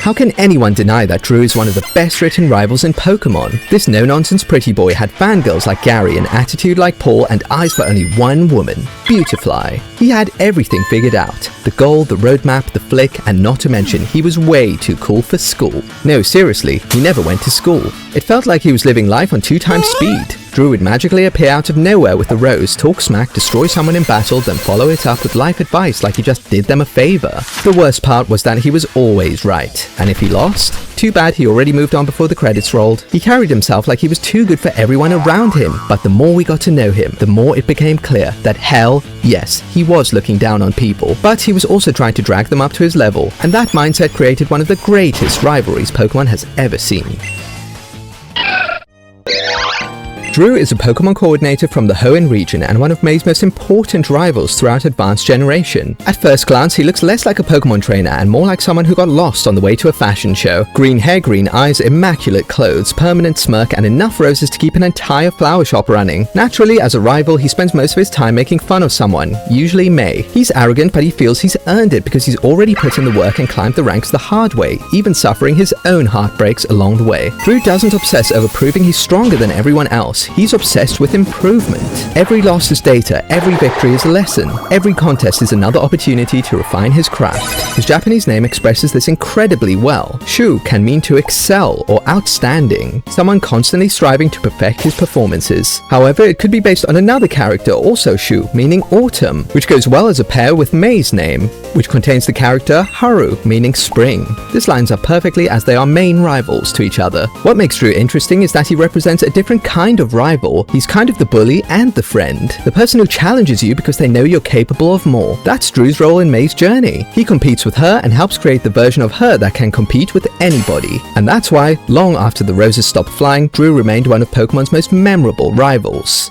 How can anyone deny that Drew is one of the best written rivals in Pokemon? This no-nonsense pretty boy had fangirls like Gary, an attitude like Paul, and eyes for only one woman, Beautifly. He had everything figured out. The goal, the roadmap, the flick, and not to mention, he was way too cool for school. No, seriously, he never went to school. It felt like he was living life on 2 times speed. Drew would magically appear out of nowhere with a rose, talk smack, destroy someone in battle, then follow it up with life advice like he just did them a favor. The worst part was that he was always right, and if he lost, too bad he already moved on before the credits rolled. He carried himself like he was too good for everyone around him, but the more we got to know him, the more it became clear that hell, yes, he was looking down on people, but he was also trying to drag them up to his level, and that mindset created one of the greatest rivalries Pokemon has ever seen. Drew is a Pokemon coordinator from the Hoenn region and one of May's most important rivals throughout Advanced Generation. At first glance, he looks less like a Pokemon trainer and more like someone who got lost on the way to a fashion show. Green hair, green eyes, immaculate clothes, permanent smirk, and enough roses to keep an entire flower shop running. Naturally, as a rival, he spends most of his time making fun of someone, usually May. He's arrogant, but he feels he's earned it because he's already put in the work and climbed the ranks the hard way, even suffering his own heartbreaks along the way. Drew doesn't obsess over proving he's stronger than everyone else. He's obsessed with improvement. Every loss is data, every victory is a lesson. Every contest is another opportunity to refine his craft. His Japanese name expresses this incredibly well. Shu can mean to excel or outstanding, someone constantly striving to perfect his performances. However, it could be based on another character, also Shu, meaning autumn, which goes well as a pair with May's name, which contains the character Haru, meaning spring. This lines up perfectly as they are main rivals to each other. What makes Drew interesting is that he represents a different kind of rival. He's kind of the bully and the friend, the person who challenges you because they know you're capable of more. That's Drew's role in May's journey. He competes with her and helps create the version of her that can compete with anybody. And that's why, long after the roses stopped flying, Drew remained one of Pokemon's most memorable rivals.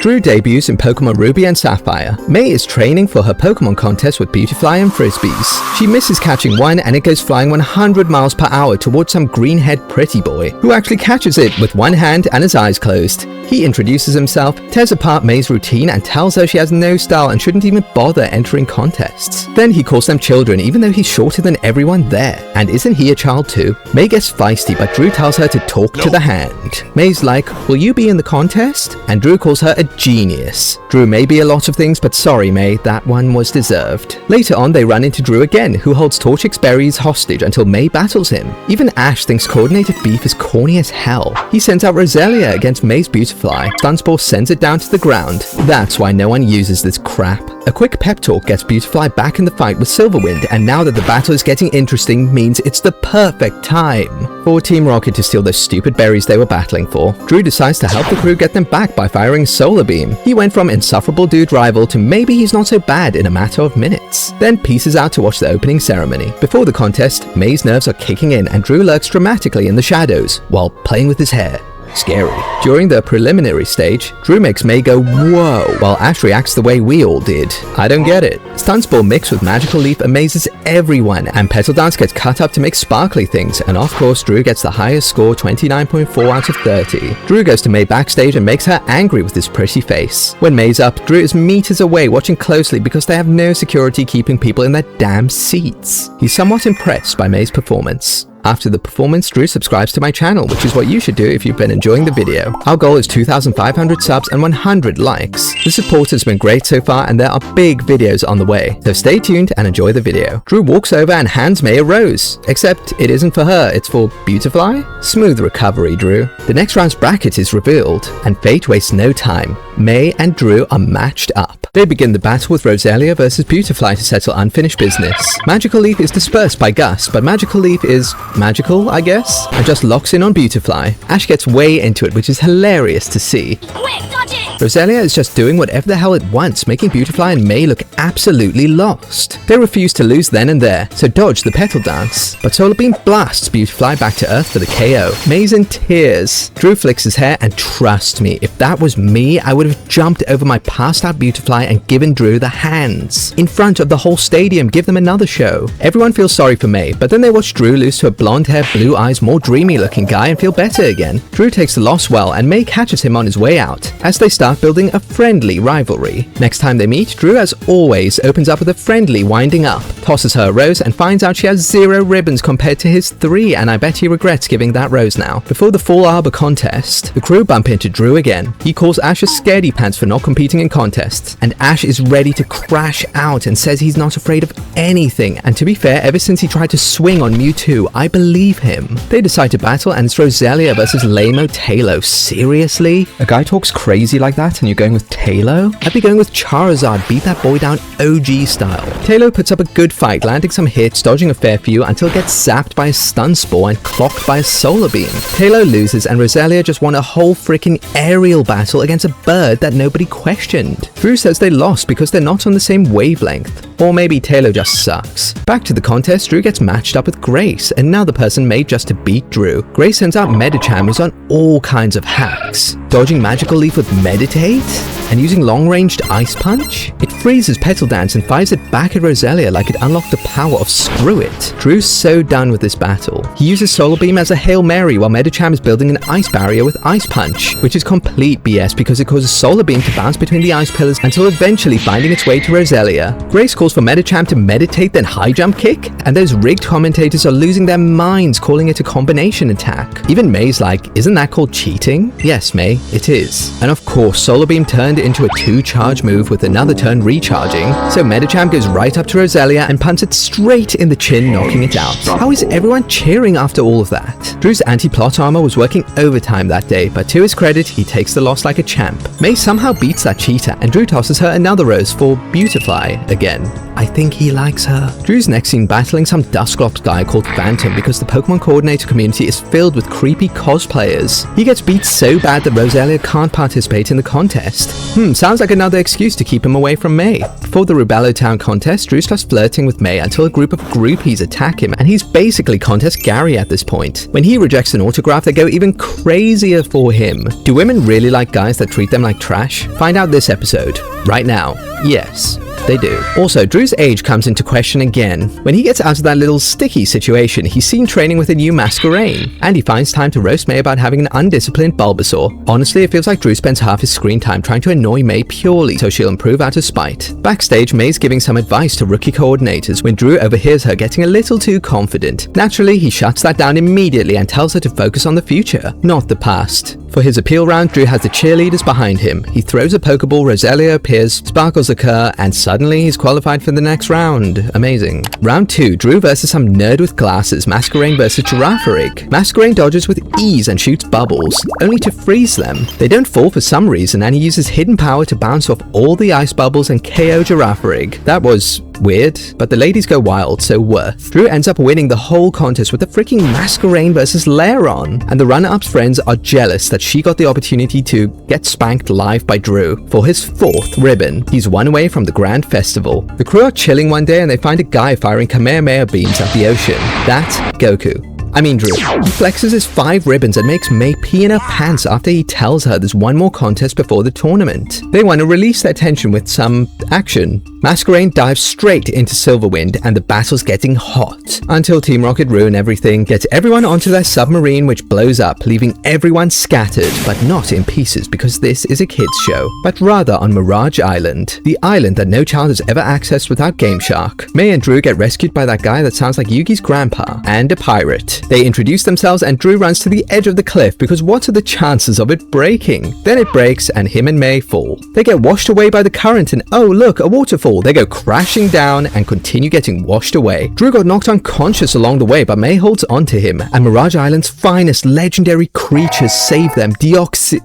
Drew debuts in Pokemon Ruby and Sapphire. May is training for her Pokemon contest with Beautifly and Frisbees. She misses catching one and it goes flying 100 miles per hour towards some green-haired pretty boy, who actually catches it with one hand and his eyes closed. He introduces himself, tears apart May's routine and tells her she has no style and shouldn't even bother entering contests. Then he calls them children even though he's shorter than everyone there. And isn't he a child too? May gets feisty but Drew tells her to talk to the hand. May's like, will you be in the contest? And Drew calls her a genius. Drew may be a lot of things, but sorry May, that one was deserved. Later on they run into Drew again, who holds Torchic's berries hostage until May battles him. Even Ash thinks coordinated beef is corny as hell. He sends out Roselia against May's Beautifly. Sunspore sends it down to the ground. That's why no one uses this crap. A quick pep talk gets Beautifly back in the fight with Silverwind, and now that the battle is getting interesting means it's the perfect time for Team Rocket to steal those stupid berries they were battling for. Drew decides to help the crew get them back by firing Solar Beam. He went from insufferable dude rival to maybe he's not so bad in a matter of minutes. Then pieces out to watch the opening ceremony. Before the contest, May's nerves are kicking in and Drew lurks dramatically in the shadows while playing with his hair. Scary. During the preliminary stage, Drew makes May go whoa, while Ash reacts the way we all did. I don't get it. Stunspore mixed with Magical Leaf amazes everyone, and Petal Dance gets cut up to make sparkly things, and of course Drew gets the highest score, 29.4 out of 30. Drew goes to May backstage and makes her angry with his pretty face. When May's up, Drew is meters away watching closely because they have no security keeping people in their damn seats. He's somewhat impressed by May's performance. After the performance, Drew subscribes to my channel, which is what you should do if you've been enjoying the video. Our goal is 2,500 subs and 100 likes. The support has been great so far and there are big videos on the way, so stay tuned and enjoy the video. Drew walks over and hands May a rose, except it isn't for her, it's for Beautifly? Smooth recovery, Drew. The next round's bracket is revealed, and fate wastes no time. May and Drew are matched up. They begin the battle with Roselia versus Beautifly to settle unfinished business. Magical Leaf is dispersed by Gus, but Magical Leaf is magical, I guess, and just locks in on Beautifly. Ash gets way into it, which is hilarious to see. Quick, dodge it! Roselia is just doing whatever the hell it wants, making Beautifly and May look absolutely lost. They refuse to lose then and there, so dodge the Petal Dance. But Solar Beam blasts Beautifly back to Earth for the KO. May's in tears. Drew flicks his hair, and trust me, if that was me, I would have jumped over my passed out Beautifly and given Drew the hands. In front of the whole stadium, give them another show. Everyone feels sorry for May, but then they watch Drew lose to a blonde-haired, blue eyes, more dreamy looking guy and feel better again. Drew takes the loss well and May catches him on his way out as they start building a friendly rivalry. Next time they meet, Drew as always opens up with a friendly winding up, tosses her a rose and finds out she has 0 ribbons compared to his 3, and I bet he regrets giving that rose now. Before the Fall Arbor contest, the crew bump into Drew again. He calls Ash a scaredy pants for not competing in contests, and Ash is ready to crash out and says he's not afraid of anything, and to be fair, ever since he tried to swing on Mewtwo, I believe him. They decide to battle and it's Roselia versus Lamo Talo. Seriously? A guy talks crazy like that and you're going with Talo? I'd be going with Charizard, beat that boy down OG style. Talo puts up a good fight, landing some hits, dodging a fair few until it gets zapped by a stun spore and clocked by a solar beam. Talo loses and Roselia just won a whole freaking aerial battle against a bird that nobody questioned. Drew says they lost because they're not on the same wavelength. Or maybe Talo just sucks. Back to the contest, Drew gets matched up with Grace, another person made just to beat Drew. Grace sends out Medicham, who's on all kinds of hacks. Dodging Magical Leaf with Meditate? And using long-ranged Ice Punch? It freezes Petal Dance and fires it back at Roselia like it unlocked the power of Screw It. Drew's so done with this battle. He uses Solar Beam as a Hail Mary while Medicham is building an Ice Barrier with Ice Punch, which is complete BS because it causes Solar Beam to bounce between the ice pillars until eventually finding its way to Roselia. Grace calls for Medicham to meditate then high jump kick, and those rigged commentators are losing their minds calling it a combination attack. Even May's like, isn't that called cheating? Yes, May, it is. And of course, Solar Beam turned into a 2-charge move with another turn recharging, so Medicham goes right up to Roselia and punts it straight in the chin, knocking it out. How is everyone cheering after all of that? Drew's anti-plot armor was working overtime that day, but to his credit, he takes the loss like a champ. May somehow beats that cheater, and Drew tosses her another rose for Beautifly again. I think he likes her. Drew's next seen battling some Dusclops guy called Phantom because the Pokemon coordinator community is filled with creepy cosplayers. He gets beat so bad that Roselia can't participate in the contest. Sounds like another excuse to keep him away from May. Before the Rubello Town contest, Drew starts flirting with May until a group of groupies attack him, and he's basically contest Gary at this point. When he rejects an autograph, they go even crazier for him. Do women really like guys that treat them like trash? Find out this episode. Right now. Yes. They do. Also, Drew's age comes into question again. When he gets out of that little sticky situation, he's seen training with a new Masquerain, and he finds time to roast May about having an undisciplined Bulbasaur. Honestly, it feels like Drew spends half his screen time trying to annoy May purely so she'll improve out of spite. Backstage, May's giving some advice to rookie coordinators when Drew overhears her getting a little too confident. Naturally, he shuts that down immediately and tells her to focus on the future, not the past. For his appeal round, Drew has the cheerleaders behind him. He throws a Pokeball, Roselia appears, sparkles occur, and suddenly he's qualified for the next round. Amazing. Round 2, Drew versus some nerd with glasses, Masquerain versus Girafarig. Masquerain dodges with ease and shoots bubbles, only to freeze them. They don't fall for some reason, and he uses hidden power to bounce off all the ice bubbles and KO Girafarig. That was weird, but the ladies go wild, so worth. Drew ends up winning the whole contest with a freaking Masquerain versus Lairon, and the runner-up's friends are jealous that she got the opportunity to get spanked live by Drew for his 4th ribbon. He's one away from the Grand Festival. The crew are chilling one day and they find a guy firing Kamehameha beams at the ocean. That's Goku. Drew. He flexes his 5 ribbons and makes May pee in her pants after he tells her there's one more contest before the tournament. They want to release their tension with some action. Masquerain dives straight into Silverwind and the battle's getting hot. Until Team Rocket ruin everything, get everyone onto their submarine which blows up, leaving everyone scattered, but not in pieces because this is a kids show, but rather on Mirage Island, the island that no child has ever accessed without Game Shark. May and Drew get rescued by that guy that sounds like Yugi's grandpa, and a pirate. They introduce themselves and Drew runs to the edge of the cliff because what are the chances of it breaking? Then it breaks and him and May fall. They get washed away by the current and oh look, a waterfall. They go crashing down and continue getting washed away. Drew got knocked unconscious along the way, but May holds onto him and Mirage Island's finest legendary creatures save them.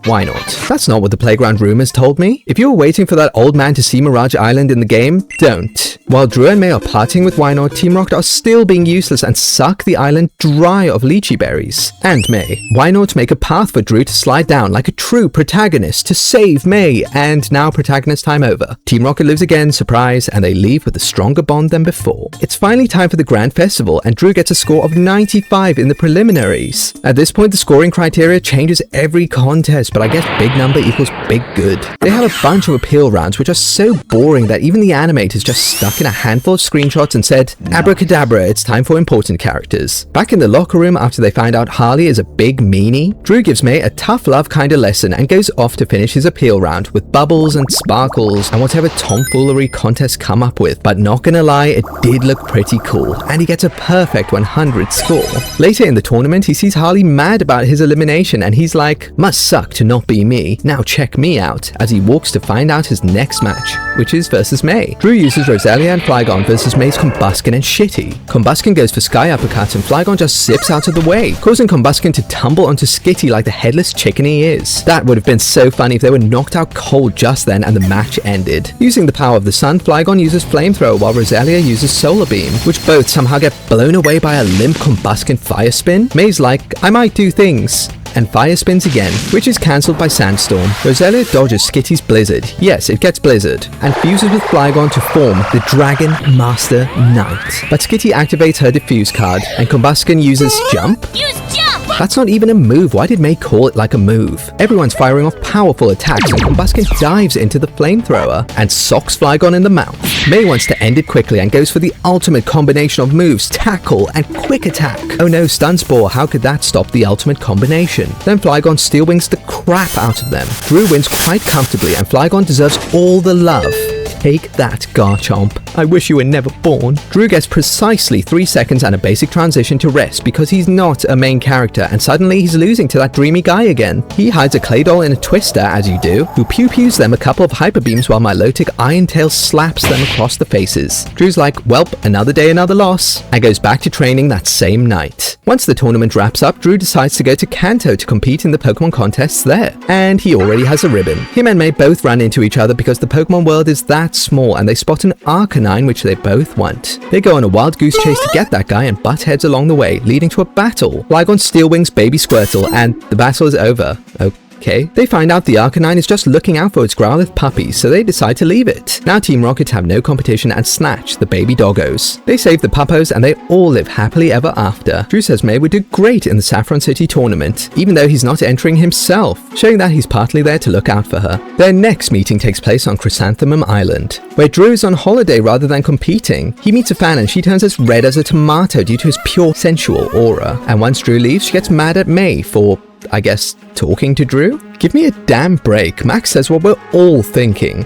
Why not? That's not what the playground rumors told me. If you were waiting for that old man to see Mirage Island in the game, don't. While Drew and May are partying with Wynot, Team Rocket are still being useless and suck the island dry dry of lychee berries. And May, why not make a path for Drew to slide down like a true protagonist to save May? And now protagonist time over. Team Rocket lives again, surprise, and they leave with a stronger bond than before. It's finally time for the Grand Festival, and Drew gets a score of 95 in the preliminaries. At this point, the scoring criteria changes every contest, but I guess big number equals big good. They have a bunch of appeal rounds, which are so boring that even the animators just stuck in a handful of screenshots and said, abracadabra, it's time for important characters. Back in the locker room after they find out Harley is a big meanie, Drew gives May a tough love kind of lesson and goes off to finish his appeal round with bubbles and sparkles and whatever tomfoolery contests come up with. But not gonna lie, it did look pretty cool, and he gets a perfect 100 score. Later in the tournament, he sees Harley mad about his elimination and he's like, must suck to not be me, now check me out, as he walks to find out his next match, which is versus May. Drew uses Rosalia and Flygon versus May's Combusken and Shitty. Combusken goes for Sky Uppercut and Flygon just zips out of the way, causing Combusken to tumble onto Skitty like the headless chicken he is. That would have been so funny if they were knocked out cold just then and the match ended. Using the power of the sun, Flygon uses Flamethrower while Rosalia uses Solar Beam, which both somehow get blown away by a limp Combusken Fire Spin. May's like, I might do things, and fire spins again, which is cancelled by Sandstorm. Rosalia dodges Skitty's Blizzard, yes, it gets Blizzard, and fuses with Flygon to form the Dragon Master Knight. But Skitty activates her Diffuse card, and Combusken uses Jump? Use jump! That's not even a move, why did May call it like a move? Everyone's firing off powerful attacks and Combusken dives into the Flamethrower and socks Flygon in the mouth. May wants to end it quickly and goes for the ultimate combination of moves, Tackle and Quick Attack. Oh no, Stun Spore, how could that stop the ultimate combination? Then Flygon Steel Wings the crap out of them. Drew wins quite comfortably and Flygon deserves all the love. Take that, Garchomp. I wish you were never born. Drew gets precisely 3 seconds and a basic transition to rest because he's not a main character and suddenly he's losing to that Dreamy guy again. He hides a clay doll in a twister, as you do, who pew-pews them a couple of hyper beams while Milotic Iron Tail slaps them across the faces. Drew's like, welp, another day, another loss, and goes back to training that same night. Once the tournament wraps up, Drew decides to go to Kanto to compete in the Pokemon contests there, and he already has a ribbon. Him and May both run into each other because the Pokemon world is that small and they spot an Arcanine which they both want. They go on a wild goose chase to get that guy and butt heads along the way, leading to a battle. Flygon Steel Wings Baby Squirtle and the battle is over. Okay. They find out the Arcanine is just looking out for its Growlithe puppies, so they decide to leave it. Now Team Rocket have no competition and snatch the baby doggos. They save the puppos and they all live happily ever after. Drew says May would do great in the Saffron City tournament, even though he's not entering himself, showing that he's partly there to look out for her. Their next meeting takes place on Chrysanthemum Island, where Drew is on holiday rather than competing. He meets a fan and she turns as red as a tomato due to his pure sensual aura. And once Drew leaves, she gets mad at May for, I guess, talking to Drew? Give me a damn break. Max says what we're all thinking.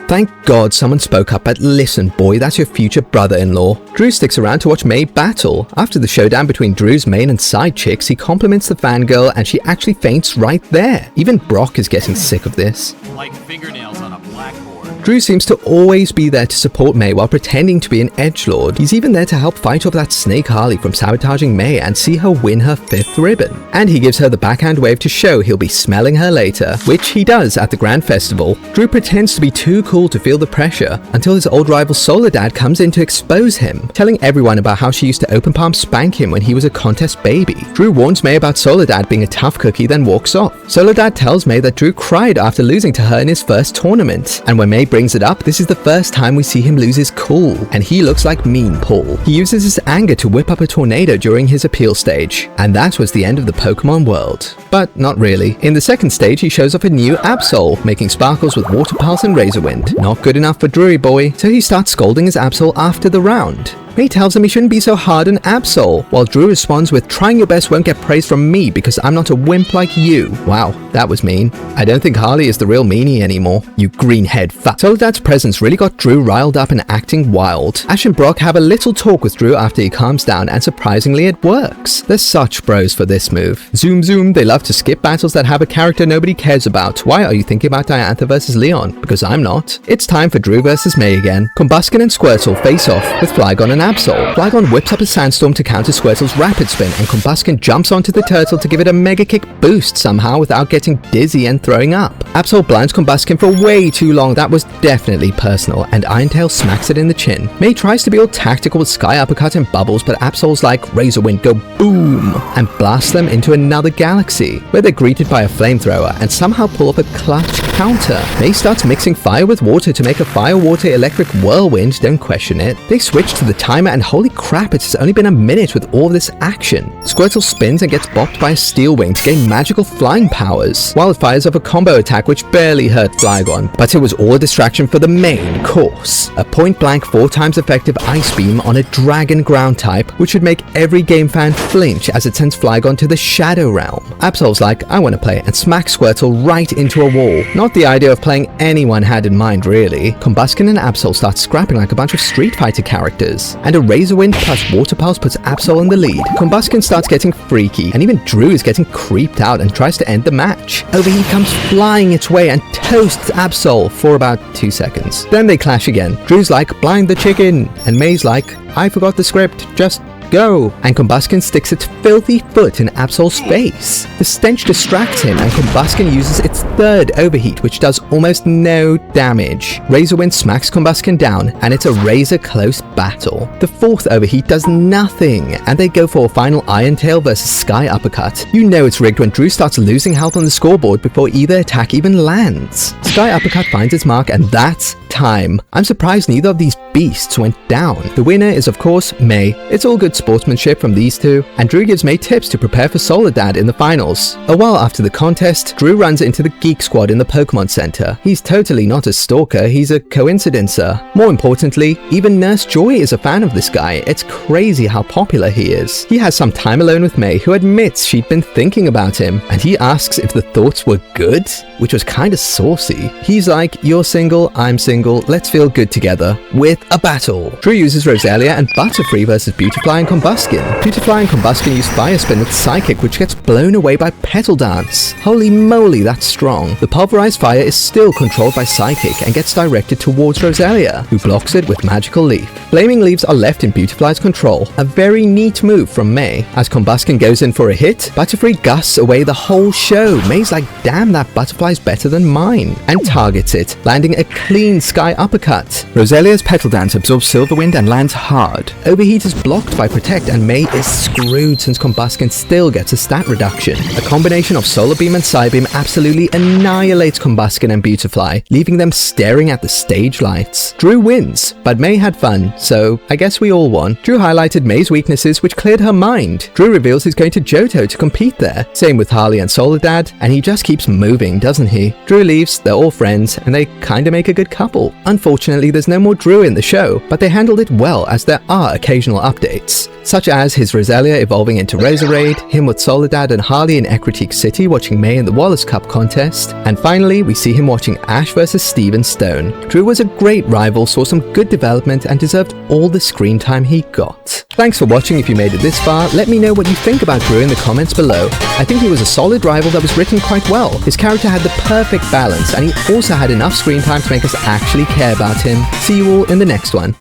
Thank God someone spoke up, but listen boy, that's your future brother-in-law. Drew sticks around to watch May battle. After the showdown between Drew's main and side chicks, he compliments the fangirl and she actually faints right there. Even Brock is getting sick of this. Like fingernails on a blackboard. Drew seems to always be there to support May while pretending to be an edgelord. He's even there to help fight off that snake Harley from sabotaging May and see her win her 5th ribbon. And he gives her the backhand wave to show he'll be smelling her later, which he does at the Grand Festival. Drew pretends to be too cool to feel the pressure until his old rival Soledad comes in to expose him, telling everyone about how she used to open palm spank him when he was a contest baby. Drew warns May about Soledad being a tough cookie, then walks off. Soledad tells May that Drew cried after losing to her in his first tournament, and when May brings it up, this is the first time we see him lose his cool, and he looks like Mean Paul. He uses his anger to whip up a tornado during his appeal stage, and that was the end of the Pokemon world. But not really. In the second stage, he shows off a new Absol, making sparkles with Water Pulse and Razor Wind. Not good enough for Drury Boy, so he starts scolding his Absol after the round. May tells him he shouldn't be so hard on Absol, while Drew responds with, trying your best won't get praise from me because I'm not a wimp like you. Wow, that was mean. I don't think Harley is the real meanie anymore, you greenhead fat. Soledad's presence really got Drew riled up and acting wild. Ash and Brock have a little talk with Drew after he calms down, and surprisingly it works. They're such bros for this move. Zoom zoom, they love to skip battles that have a character nobody cares about. Why are you thinking about Diantha versus Leon? Because I'm not. It's time for Drew versus May again. Combusken and Squirtle face off with Flygon and Absol. Flygon whips up a sandstorm to counter Squirtle's rapid spin, and Combuskin jumps onto the turtle to give it a mega kick boost somehow without getting dizzy and throwing up. Absol blinds Combuskin for way too long. That was definitely personal, and Irontail smacks it in the chin. May tries to be all tactical with Sky Uppercut and bubbles, but Absol's like Razor Wind go boom and blasts them into another galaxy, where they're greeted by a flamethrower and somehow pull up a clutch counter. May starts mixing fire with water to make a fire-water electric whirlwind, don't question it. They switch to the timer, and holy crap, it has only been a minute with all this action. Squirtle spins and gets bopped by a steel wing to gain magical flying powers, while it fires up a combo attack which barely hurt Flygon, but it was all a distraction for the main course. A point-blank 4 times effective ice beam on a dragon ground type, which should make every game fan flinch as it sends Flygon to the Shadow Realm. Absol's like, I want to play, and smacks Squirtle right into a wall. Not the idea of playing anyone had in mind, really. Combuskin and Absol start scrapping like a bunch of Street Fighter characters, and a Razor Wind plus Water Pulse puts Absol in the lead. Combuskin starts getting freaky, and even Drew is getting creeped out and tries to end the match. Overheat comes flying its way and toasts Absol for about 2 seconds. Then they clash again. Drew's like, blind the chicken, and May's like, I forgot the script, just go. And Combuskin sticks its filthy foot in Absol's face. The stench distracts him, and Combuskin uses its third overheat, which does almost no damage. Razor Wind smacks Combuskin down, and it's a razor close battle. The fourth overheat does nothing, and they go for a final Irontail versus Sky Uppercut. You know it's rigged when Drew starts losing health on the scoreboard before either attack even lands. Sky Uppercut finds its mark, and that's time. I'm surprised neither of these beasts went down. The winner is of course May. It's all good sportsmanship from these two, and Drew gives May tips to prepare for Soledad in the finals. A while after the contest, Drew runs into the Geek Squad in the Pokemon Center. He's totally not a stalker, he's a coincidencer. More importantly, even Nurse Joy is a fan of this guy. It's crazy how popular he is. He has some time alone with May, who admits she'd been thinking about him, and he asks if the thoughts were good, which was kinda saucy. He's like, you're single, I'm single, let's feel good together, with a battle. Drew uses Roselia and Butterfree versus Beautifly and Combuskin. Beautifly and Combuskin use Fire Spin with Psychic, which gets blown away by Petal Dance. Holy moly, that's strong. The pulverized fire is still controlled by Psychic and gets directed towards Roselia, who blocks it with Magical Leaf. Flaming Leaves are left in Beautifly's control, a very neat move from May. As Combuskin goes in for a hit, Butterfree gusts away the whole show. May's like, damn, that Butterfly's better than mine, and targets it, landing a clean Sky Uppercut. Roselia's Petal Dance absorbs Silver Wind and lands hard. Overheat is blocked by Protect, and May is screwed since Combuskin still gets a stat reduction. A combination of Solar Beam and Psybeam absolutely annihilates Combuskin and Beautifly, leaving them staring at the stage lights. Drew wins, but May had fun, so I guess we all won. Drew highlighted May's weaknesses, which cleared her mind. Drew reveals he's going to Johto to compete there. Same with Harley and Soledad, and he just keeps moving, doesn't he? Drew leaves, they're all friends, and they kinda make a good couple. Unfortunately, there's no more Drew in the show, but they handled it well as there are occasional updates, such as his Roselia evolving into Razorade, him with Soledad and Harley in Ecritique City watching May in the Wallace Cup contest, and finally we see him watching Ash vs Steven Stone. Drew was a great rival, saw some good development, and deserved all the screen time he got. Thanks for watching. If you made it this far, let me know what you think about Drew in the comments below. I think he was a solid rival that was written quite well. His character had the perfect balance, and he also had enough screen time to make us actually care about him. See you all in the next one.